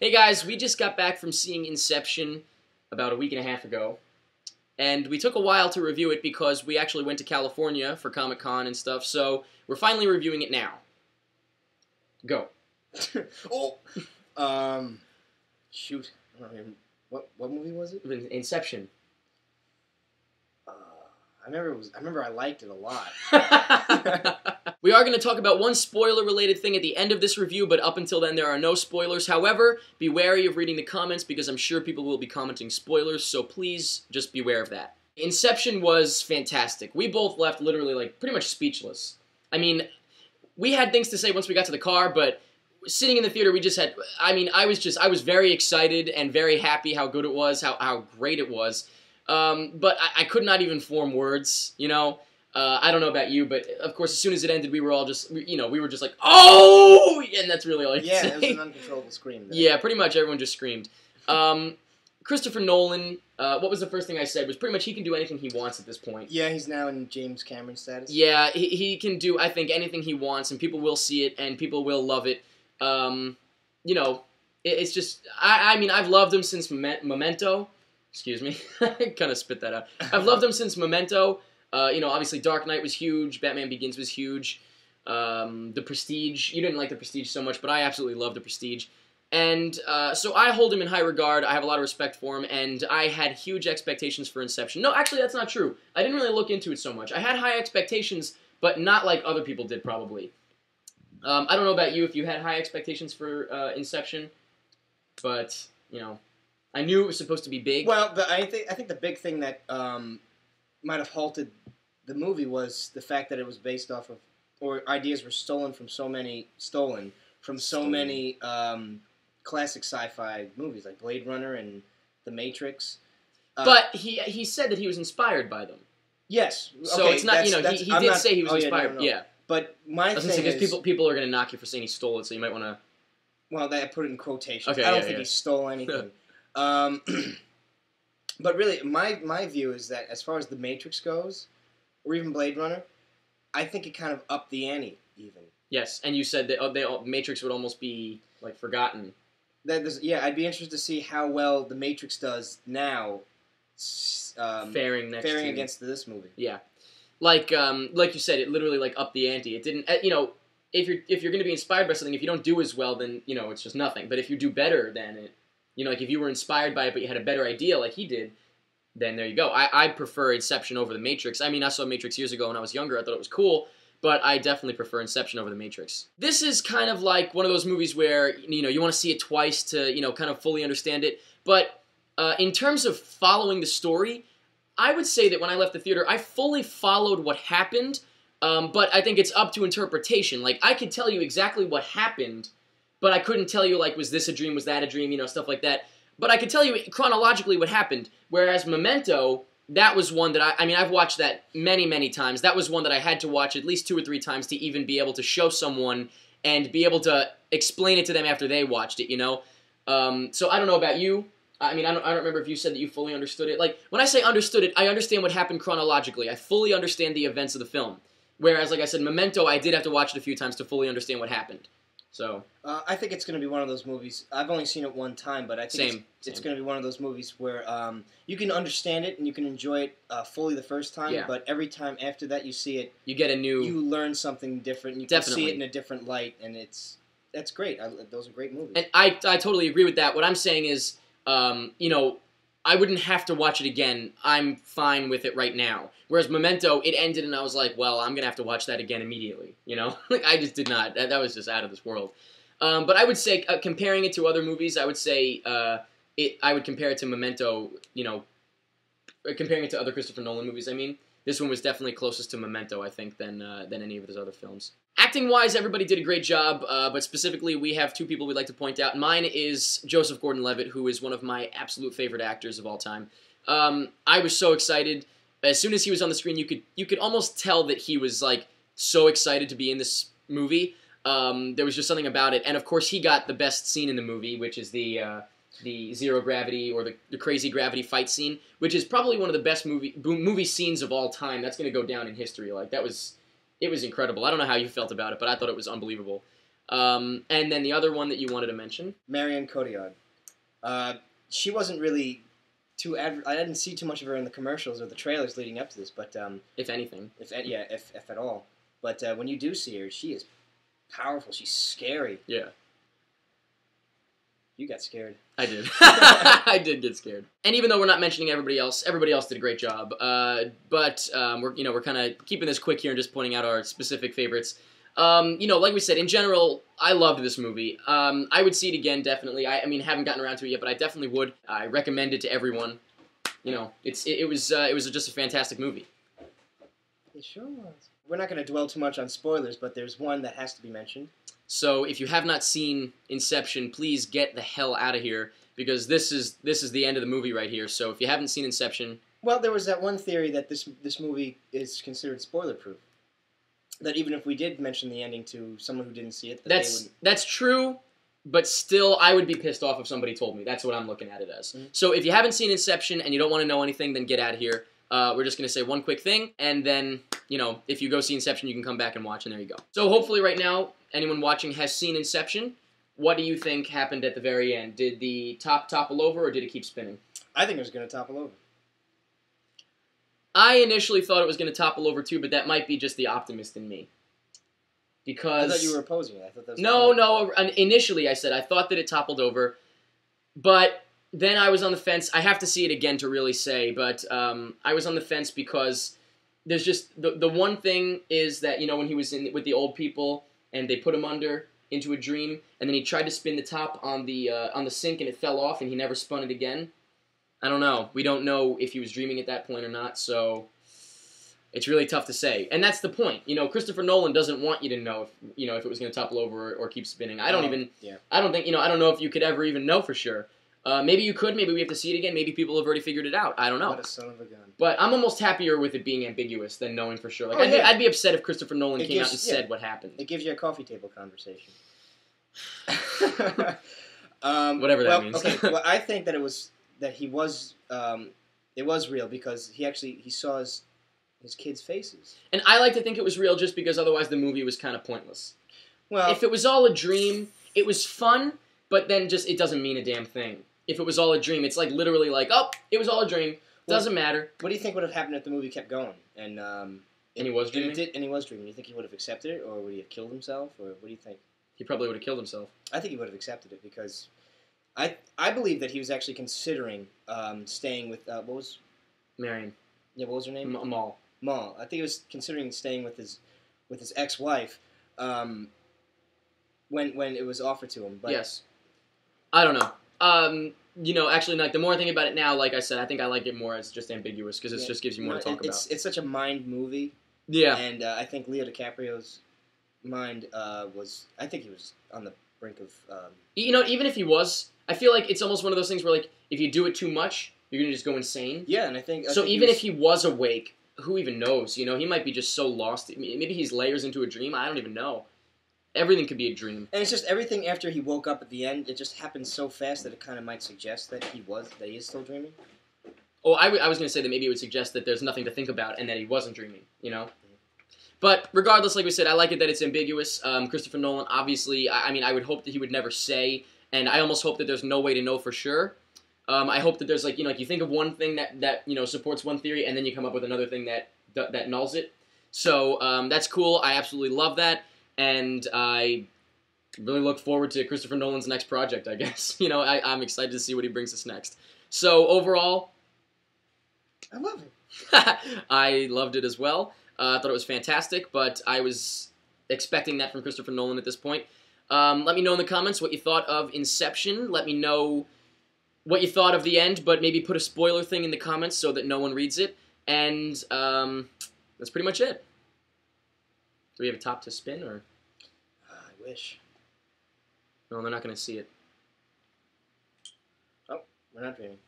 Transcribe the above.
Hey guys, we just got back from seeing Inception about a week and a half ago, and we took a while to review it because we actually went to California for Comic-Con and stuff, so we're finally reviewing it now. Go. Shoot. I don't even, what movie was it? Inception. I remember I liked it a lot. We are going to talk about one spoiler-related thing at the end of this review, but up until then there are no spoilers. However, be wary of reading the comments because I'm sure people will be commenting spoilers, so please just beware of that. Inception was fantastic. We both left literally, like, pretty much speechless. I mean, we had things to say once we got to the car, but sitting in the theater, we just had, I mean, I was very excited and very happy how good it was, how great it was. But I could not even form words, you know? I don't know about you, but of course, as soon as it ended, we were all just, we were just like, oh! And that's really all I can say. Yeah, it was an uncontrollable scream. There. Yeah, pretty much everyone just screamed. Christopher Nolan, what was the first thing I said? Was pretty much he can do anything he wants at this point. Yeah, he's now in James Cameron status. Yeah, he can do, I think, anything he wants, and people will see it, and people will love it. You know, it's just, I mean, I've loved him since Memento. Excuse me. I kind of spit that out. I've loved him since Memento. You know, obviously Dark Knight was huge. Batman Begins was huge. The Prestige. You didn't like The Prestige so much, but I absolutely love The Prestige. And so I hold him in high regard. I have a lot of respect for him, and I had huge expectations for Inception. No, actually, that's not true. I didn't really look into it so much. I had high expectations, but not like other people did, probably. I don't know about you if you had high expectations for Inception, but, you know, I knew it was supposed to be big. Well, I think the big thing that might have halted the movie was the fact that it was based off of, or ideas were stolen from so many classic sci-fi movies like Blade Runner and The Matrix. But he said that he was inspired by them. Yes. So okay, it's not, you know, he did say he was inspired. No. Yeah. But my thing is, because people are going to knock you for saying he stole it, so you might want to. Well, I put it in quotations. Okay, I don't think he stole anything. But really, my view is that as far as The Matrix goes, or even Blade Runner, I think it kind of upped the ante, even. Yes, and you said that Matrix would almost be, like, forgotten. Yeah, I'd be interested to see how well The Matrix does now, faring against this movie. Yeah. Like you said, it literally, like, upped the ante. It didn't, you know, if you're going to be inspired by something, if you don't do as well, then, you know, it's just nothing. But if you do better than it, you know, like if you were inspired by it, but you had a better idea like he did, then there you go. I prefer Inception over The Matrix. I mean, I saw Matrix years ago when I was younger. I thought it was cool, but I definitely prefer Inception over The Matrix. This is kind of like one of those movies where, you know, you want to see it twice to, you know, kind of fully understand it. But in terms of following the story, I would say that when I left the theater, I fully followed what happened, but I think it's up to interpretation. Like, I could tell you exactly what happened, but I couldn't tell you, like, was this a dream, was that a dream, you know, stuff like that. But I could tell you chronologically what happened, whereas Memento, that was one that I mean, I've watched that many, many times. That was one that I had to watch at least 2 or 3 times to even be able to show someone and be able to explain it to them after they watched it, you know? So I don't know about you. I mean, I don't remember if you said that you fully understood it. Like, when I say understood it, I understand what happened chronologically. I fully understand the events of the film. Whereas, like I said, Memento, I did have to watch it a few times to fully understand what happened. So I think it's going to be one of those movies. I've only seen it one time, but I think it's going to be one of those movies where you can understand it and you can enjoy it fully the first time. Yeah. But every time after that you see it, you learn something different. You can see it in a different light, and that's great. Those are great movies. And I totally agree with that. What I'm saying is, you know, I wouldn't have to watch it again. I'm fine with it right now. Whereas Memento, it ended and I was like, well, I'm going to have to watch that again immediately, you know? Like, I just did not. That was just out of this world. But I would say, comparing it to other movies, I would say I would compare it to Memento, you know, comparing it to other Christopher Nolan movies, I mean. This one was definitely closest to Memento, I think, than any of his other films. Acting-wise, everybody did a great job, but specifically, we have 2 people we'd like to point out. Mine is Joseph Gordon-Levitt, who is one of my absolute favorite actors of all time. I was so excited. As soon as he was on the screen, you could almost tell that he was, like, so excited to be in this movie. There was just something about it. And, of course, he got the best scene in the movie, which is the zero gravity or the crazy gravity fight scene, which is probably one of the best movie scenes of all time. That's going to go down in history. Like, it was incredible. I don't know how you felt about it, but I thought it was unbelievable. And then the other one that you wanted to mention, Marion Cotillard. She wasn't really I didn't see too much of her in the commercials or the trailers leading up to this, but if anything, if at all. But when you do see her, she is powerful. She's scary. Yeah. You got scared. I did. I did get scared. And even though we're not mentioning everybody else did a great job. But we're kind of keeping this quick here and just pointing out our specific favorites. Like we said, in general, I loved this movie. I would see it again, definitely. I mean, haven't gotten around to it yet, but I definitely would. I recommend it to everyone. It was just a fantastic movie. It sure was. We're not going to dwell too much on spoilers, but there's one that has to be mentioned. So if you have not seen Inception, please get the hell out of here, because this is the end of the movie right here. So if you haven't seen Inception... Well, there was that one theory that this movie is considered spoiler-proof. That even if we did mention the ending to someone who didn't see it... That's true, but still, I would be pissed off if somebody told me. That's what I'm looking at it as. Mm-hmm. So if you haven't seen Inception and you don't want to know anything, then get out of here. We're just going to say one quick thing, and then, if you go see Inception, you can come back and watch, and there you go. So hopefully right now, anyone watching has seen Inception. What do you think happened at the very end? Did the top topple over, or did it keep spinning? I think it was going to topple over. I initially thought it was going to topple over too, but that might be just the optimist in me. Because... I thought you were opposing it. I thought that was No. Initially I said I thought that it toppled over, but... Then I was on the fence. I have to see it again to really say, but I was on the fence because there's just the one thing is that when he was with the old people and they put him into a dream, and then he tried to spin the top on the sink and it fell off and he never spun it again. I don't know. We don't know if he was dreaming at that point or not, so it's really tough to say. And that's the point. Christopher Nolan doesn't want you to know if it was going to topple over or keep spinning. I don't know if you could ever even know for sure. Maybe you could. Maybe we have to see it again. Maybe people have already figured it out. I don't know. What a son of a gun. But I'm almost happier with it being ambiguous than knowing for sure. I'd be upset if Christopher Nolan came out and said what happened. It gives you a coffee table conversation. Whatever that means. Okay. Well, I think that it was real because he saw his kids' faces. And I like to think it was real just because otherwise the movie was kind of pointless. Well, if it was all a dream, it was fun, but then it doesn't mean a damn thing. If it was all a dream, it's like literally like, oh, it was all a dream. Doesn't matter. What do you think would have happened if the movie kept going? And he was dreaming? And he was dreaming. Do you think he would have accepted it, or would he have killed himself, or what do you think? He probably would have killed himself. I think he would have accepted it because I believe that he was actually considering staying with, what was... Marion. Yeah, what was her name? Mal. I think he was considering staying with his ex-wife when it was offered to him. But yes. I don't know. Actually, like, the more I think about it now, like I said, I think I like it more as just ambiguous because it just gives you more to talk about. It's such a mind movie. Yeah. And I think Leo DiCaprio's mind was... I think he was on the brink of... even if he was, I feel like it's almost one of those things where, like, if you do it too much, you're going to just go insane. Yeah, and I think if he was awake, who even knows? He might be just so lost. Maybe he's layers into a dream. I don't even know. Everything could be a dream. And it's just everything after he woke up at the end, it just happened so fast that it kind of might suggest that he is still dreaming. Oh, I was going to say that maybe it would suggest that there's nothing to think about and that he wasn't dreaming, Mm-hmm. But regardless, like we said, I like it that it's ambiguous. Christopher Nolan, obviously, I would hope that he would never say, and I almost hope that there's no way to know for sure. I hope that there's, like, you think of one thing that supports one theory, and then you come up with another thing that nulls it. So that's cool. I absolutely love that. And I really look forward to Christopher Nolan's next project, I guess. I'm excited to see what he brings us next. So, overall... I love it. I loved it as well. I thought it was fantastic, but I was expecting that from Christopher Nolan at this point. Let me know in the comments what you thought of Inception. Let me know what you thought of the end, but maybe put a spoiler thing in the comments so that no one reads it. And that's pretty much it. Do we have a top to spin, or...? I wish. No, they're not going to see it. Oh, we're not dreaming.